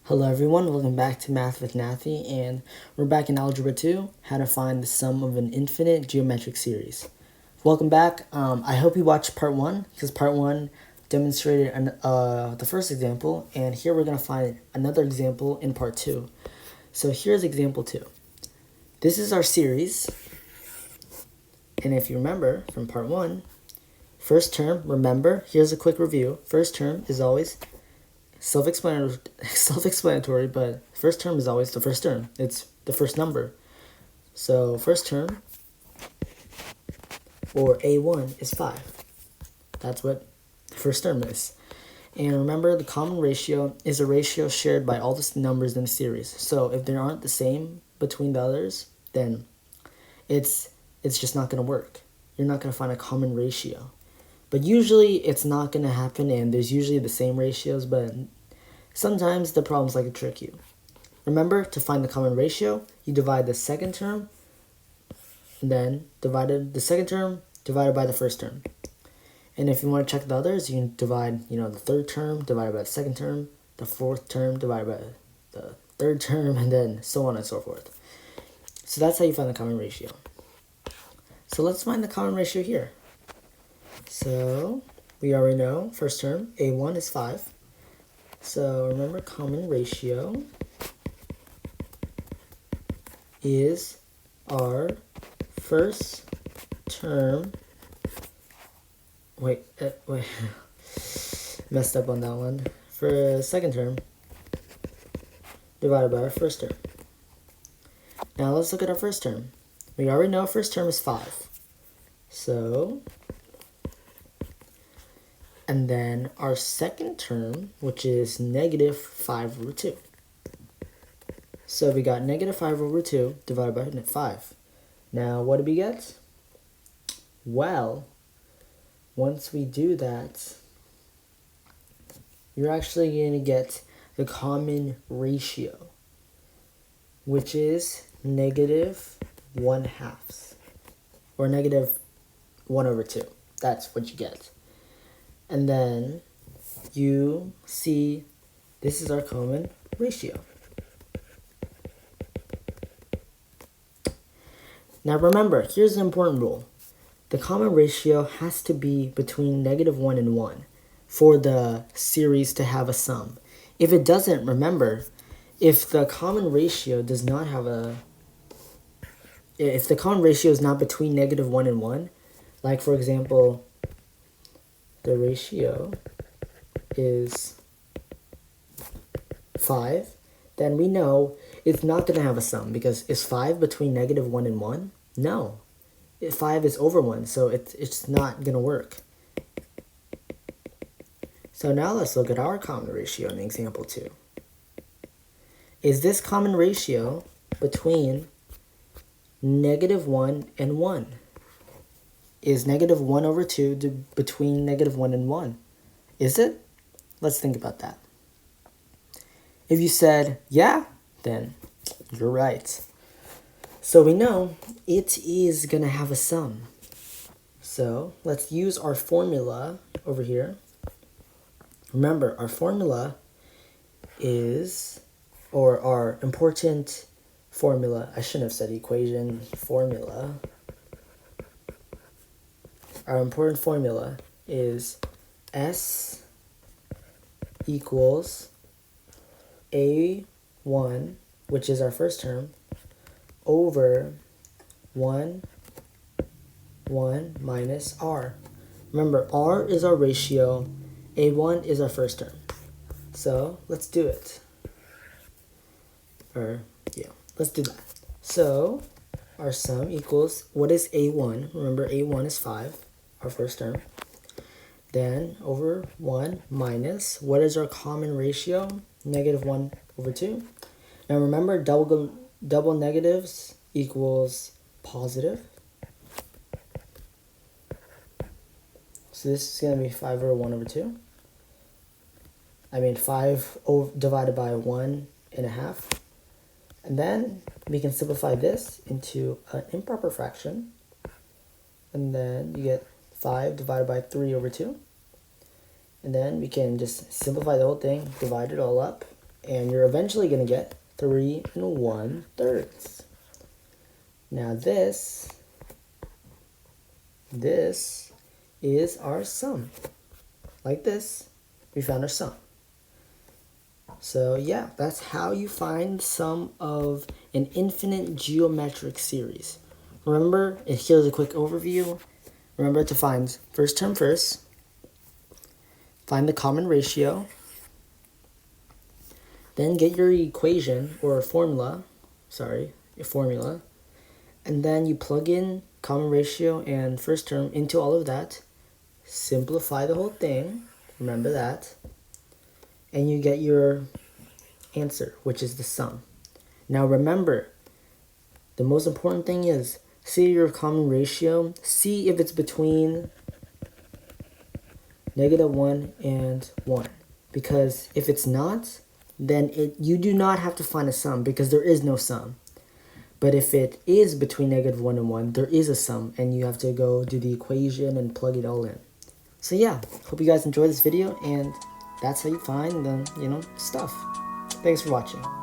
Hello everyone, welcome back to Math with Nathy, and we're back in Algebra 2, how to find the sum of an infinite geometric series. Welcome back. I hope you watched part 1, because part 1 demonstrated the first example, and here we're going to find another example in part 2. So here's example 2. This is our series, and if you remember from part 1, first term, remember, here's a quick review. First term is always self-explanatory, but first term is always the first term. It's the first number. So first term, or A1, is 5. That's what the first term is. And remember, the common ratio is a ratio shared by all the numbers in the series. So if they aren't the same between the others, then it's just not going to work. You're not going to find a common ratio. But usually it's not going to happen, and there's usually the same ratios, but sometimes the problems like to trick you. Remember, to find the common ratio, you divide the second term, and then the second term divided by the first term. And if you want to check the others, you can divide, the third term divided by the second term, the fourth term divided by the third term, and then so on and so forth. So that's how you find the common ratio. So let's find the common ratio here. So we already know first term, A1 is 5. So remember, common ratio is our first term. Wait, messed up on that one. For second term divided by our first term. Now let's look at our first term. We already know first term is 5. So, and then our second term, which is negative 5 over 2. So we got negative 5 over 2 divided by 5. Now, what do we get? Well, once we do that, you're actually going to get the common ratio, which is negative 1/2, or negative 1 over 2. That's what you get. And then you see this is our common ratio. Now remember, here's an important rule. The common ratio has to be between negative 1 and 1 for the series to have a sum. If it doesn't, remember, if the common ratio does not have if the common ratio is not between negative 1 and 1, like for example, the ratio is 5, then we know it's not going to have a sum, because is 5 between negative 1 and 1? No. 5 is over 1, so it's not going to work. So now let's look at our common ratio in example 2. Is this common ratio between negative 1 and 1? Is negative 1 over 2 between negative 1 and 1? Is it? Let's think about that. If you said, yeah, then you're right. So we know it is going to have a sum. So let's use our formula over here. Remember, our formula is, or our important formula, I shouldn't have said equation, formula. Our important formula is S equals A1, which is our first term, over 1 minus R. Remember, R is our ratio, A1 is our first term. So let's do it. Let's do that. So our sum equals, what is A1? Remember, A1 is 5, our first term. Then over 1 minus, what is our common ratio? Negative 1 over 2. Now remember, double negatives equals positive. So this is going to be 5 over 1 over 2. 5 divided by 1.5. And then we can simplify this into an improper fraction. And then you get 5 divided by 3 over 2. And then we can just simplify the whole thing, divide it all up. And you're eventually going to get 3 1/3. Now this is our sum. Like this, we found our sum. So yeah, that's how you find the sum of an infinite geometric series. Remember, and here's a quick overview. Remember to find first term first, find the common ratio, then get your equation or formula, and then you plug in common ratio and first term into all of that, simplify the whole thing, remember that, and you get your answer, which is the sum. Now remember, the most important thing is, see your common ratio, see if it's between -1 and 1. Because if it's not, then you do not have to find a sum because there is no sum. But if it is between -1 and 1, there is a sum, and you have to go do the equation and plug it all in. So yeah, hope you guys enjoyed this video, and that's how you find the, stuff. Thanks for watching.